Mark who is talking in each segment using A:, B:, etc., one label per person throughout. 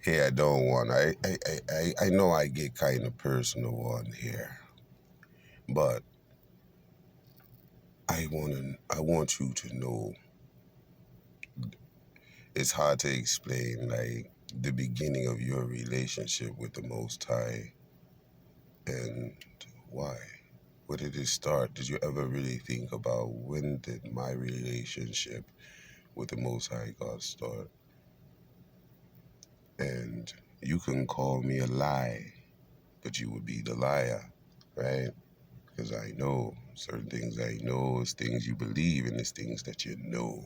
A: Hey, I don't want. I know I get kind of personal on here, but I want you to know it's hard to explain like the beginning of your relationship with the Most High and why. Where did it start? Did you ever really think about when did my relationship with the Most High God start? And you can call me a lie, but you would be the liar, right? Because I know certain things I know is things you believe and it's things that you know.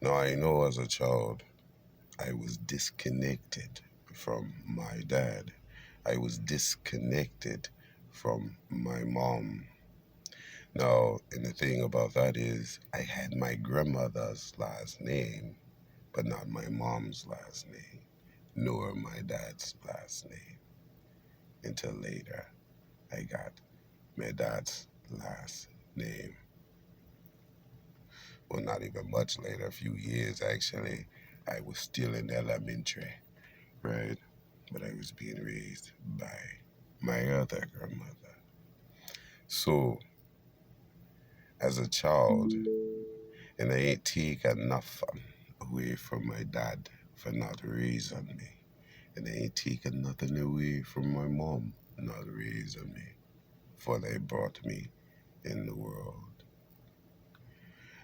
A: Now, I know as a child, I was disconnected from my dad. I was disconnected from my mom. Now, and the thing about that is, I had my grandmother's last name, but not my mom's last name, nor my dad's last name. Until later, I got my dad's last name. Well, not even much later, a few years actually, I was still in elementary, right? But I was being raised by my other grandmother. So, as a child, and I ain't take enough away from my dad for not raising me. And I ain't taken nothing away from my mom not raising me, for they brought me in the world.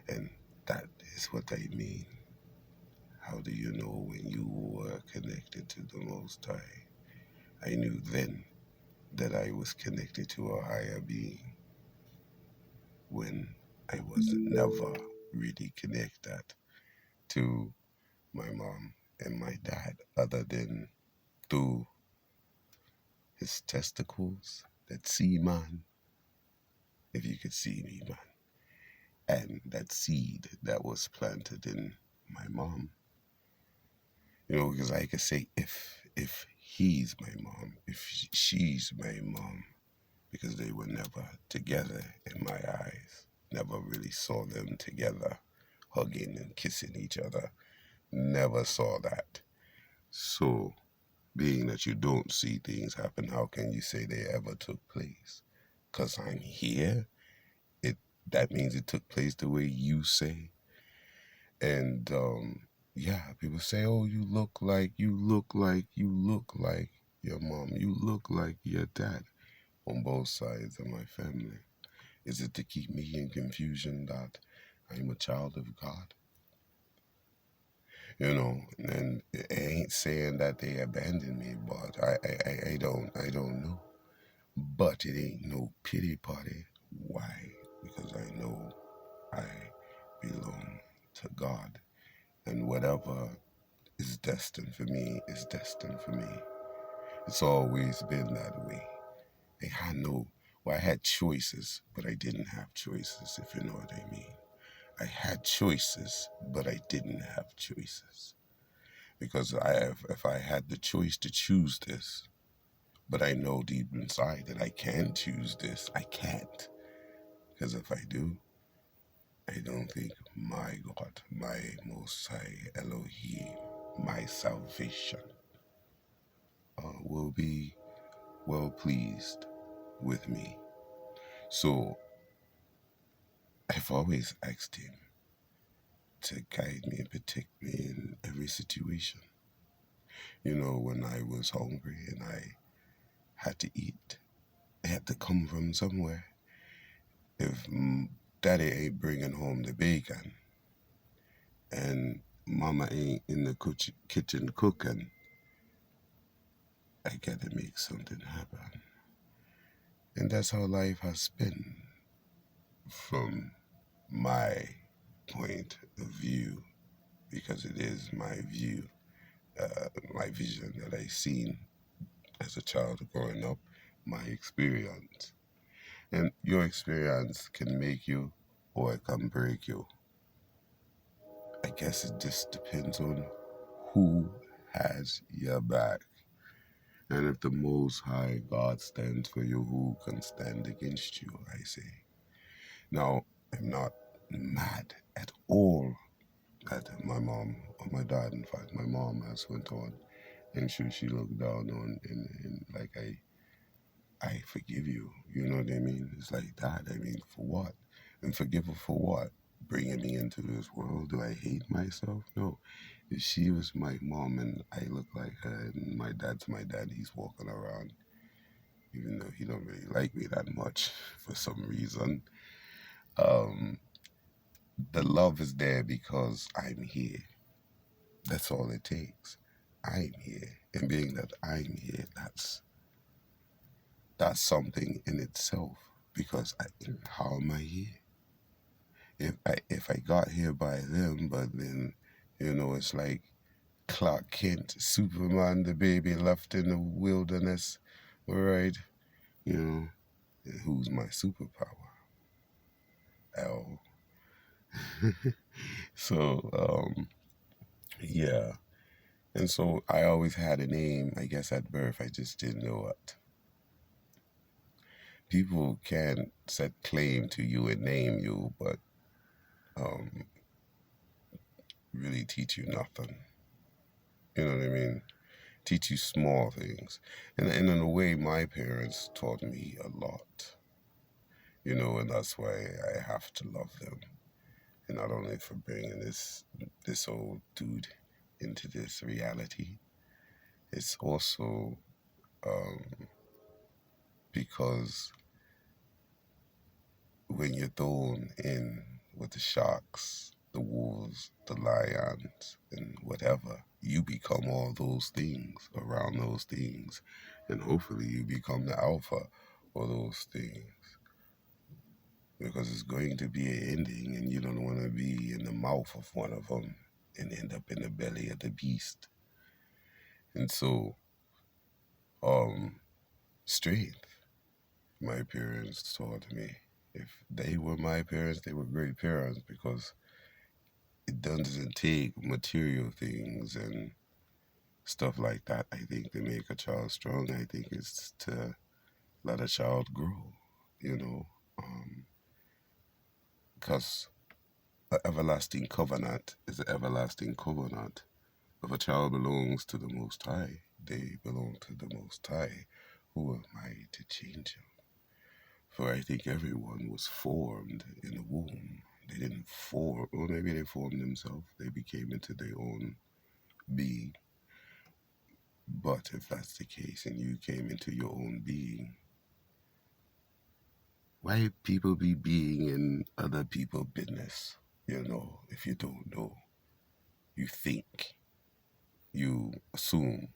A: And that is what I mean. How do you know when you were connected to the Most High? I knew then that I was connected to a higher being when I was never really connected to my mom and my dad other than through his testicles, that semen, if you could see me, man, and that seed that was planted in my mom. You know, because I could say if he's my mom, if she's my mom, because they were never together in my eyes. Never really saw them together, hugging and kissing each other. Never saw that. So, being that you don't see things happen, how can you say they ever took place? Because I'm here, it that means it took place the way you say. And yeah, people say, "Oh, you look like your mom, you look like your dad." On both sides of my family. Is it to keep me in confusion that I'm a child of God? You know, and it ain't saying that they abandoned me, but I don't know. But it ain't no pity party. Why? Because I know I belong to God, and whatever is destined for me is destined for me. It's always been that way. I had no, well, I had choices, but I didn't have choices, if you know what I mean. I had choices, but I didn't have choices. Because if I had the choice to choose this, but I know deep inside that I can choose this, I can't. Because if I do, I don't think my God, my Most High Elohim, my salvation, will be well pleased with me. So I've always asked him to guide me and protect me in every situation. You know, when I was hungry and I had to eat, it had to come from somewhere. If daddy ain't bringing home the bacon and mama ain't in the kitchen cooking, I gotta make something happen. And that's how life has been from my point of view, because it is my view, my vision that I seen as a child growing up, my experience. And your experience can make you or it can break you. I guess it just depends on who has your back. And if the Most High God stands for you, who can stand against you, I say. Now, I'm not mad at all that my mom, or my dad, in fact, my mom has went on, and she looked down on, and like I forgive you. You know what I mean? It's like that. I mean, for what? And forgive her for what? Bringing me into this world. Do I hate myself? No. If she was my mom and I look like her, and my dad's my dad, he's walking around, even though he don't really like me that much for some reason. Um, the love is there because I'm here. That's all it takes. I'm here, and being that I'm here, that's something in itself. Because how am I here? If I got here by them, but then it's like Clark Kent, Superman, the baby left in the wilderness, right? You know, who's my superpower? L. So yeah, and so I always had a name. I guess at birth, I just didn't know it. People can set claim to you and name you, but um, really teach you nothing. You know what I mean? Teach you small things. And in a way, my parents taught me a lot, and that's why I have to love them. And not only for bringing this old dude into this reality, it's also because when you're thrown in with the sharks, the wolves, the lions, and whatever, you become all those things around those things. And hopefully you become the alpha for those things. Because it's going to be an ending, and you don't want to be in the mouth of one of them and end up in the belly of the beast. And so, strength, my parents taught me. If they were my parents, they were great parents because it doesn't take material things and stuff like that, I think, to make a child strong. I think it's to let a child grow, you know, because an everlasting covenant is an everlasting covenant. If a child belongs to the Most High, they belong to the Most High. Who am I to change him? For I think everyone was formed in the womb. They didn't form, or maybe they formed themselves. They became into their own being. But if that's the case and you came into your own being, why people be being in other people's business? If you don't know, you think, you assume,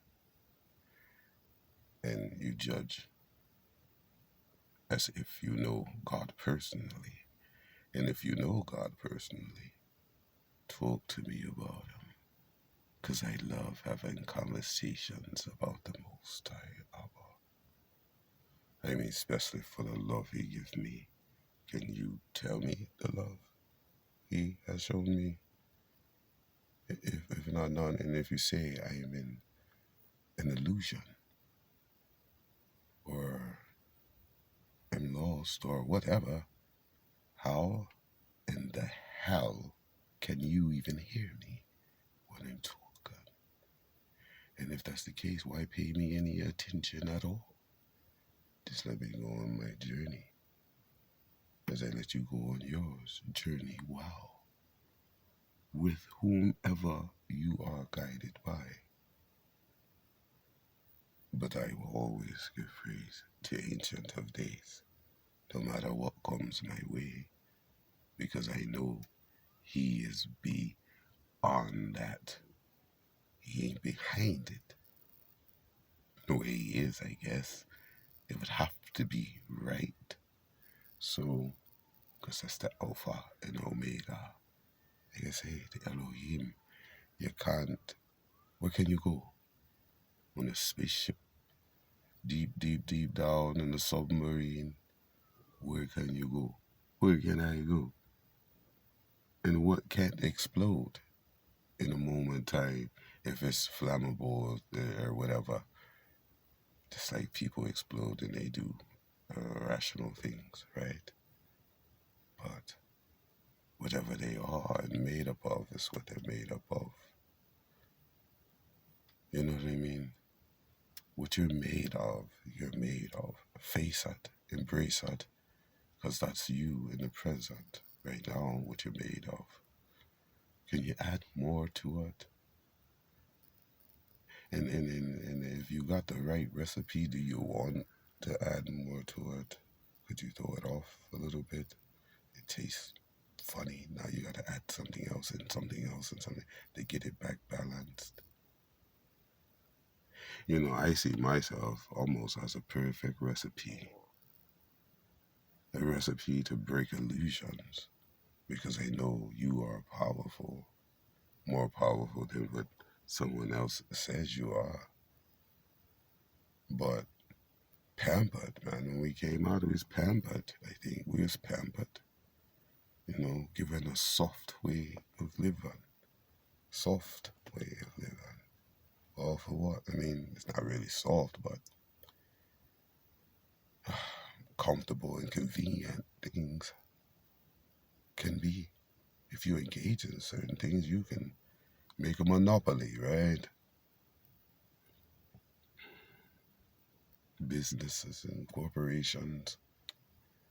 A: and you judge as if you know God personally. And if you know God personally, talk to me about him. Because I love having conversations about the Most High Abba. I mean, especially for the love he gives me. Can you tell me the love he has shown me? If not none, and if you say I am in an illusion, or am lost, or whatever, how in the hell can you even hear me when I'm talking? And if that's the case, why pay me any attention at all? Just let me go on my journey as I let you go on yours. Journey, wow. With whomever you are guided by. But I will always give praise to Ancient of Days, no matter what comes my way, because I know he is beyond that. He ain't behind it. The way he is, I guess, it would have to be right. So, because that's the Alpha and Omega. Like I say, the Elohim. You can't. Where can you go? On a spaceship, deep, deep, deep down in a submarine. Where can you go? Where can I go? And what can't explode in a moment time if it's flammable or whatever? Just like people explode and they do rational things, right? But whatever they are and made up of is what they're made up of. You know what I mean? What you're made of. Face it, embrace it, because that's you in the present, right now, what you're made of. Can you add more to it? And if you got the right recipe, do you want to add more to it? Could you throw it off a little bit? It tastes funny. Now you got to add something else and something else and something to get it back balanced. You know, I see myself almost as a perfect recipe, a recipe to break illusions, because I know you are powerful, more powerful than what someone else says you are. But pampered, man, when we came out, it was pampered. I think we was pampered, you know, given a soft way of living. Soft way of living. All for what? I mean, it's not really soft, but comfortable and convenient things can be. If you engage in certain things, you can make a monopoly, right? Businesses and corporations,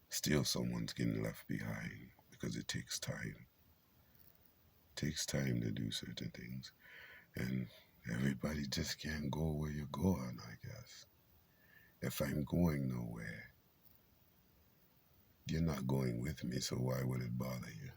A: still someone's getting left behind because it takes time. It takes time to do certain things. And everybody just can't go where you're going, I guess. If I'm going nowhere, you're not going with me, so why would it bother you?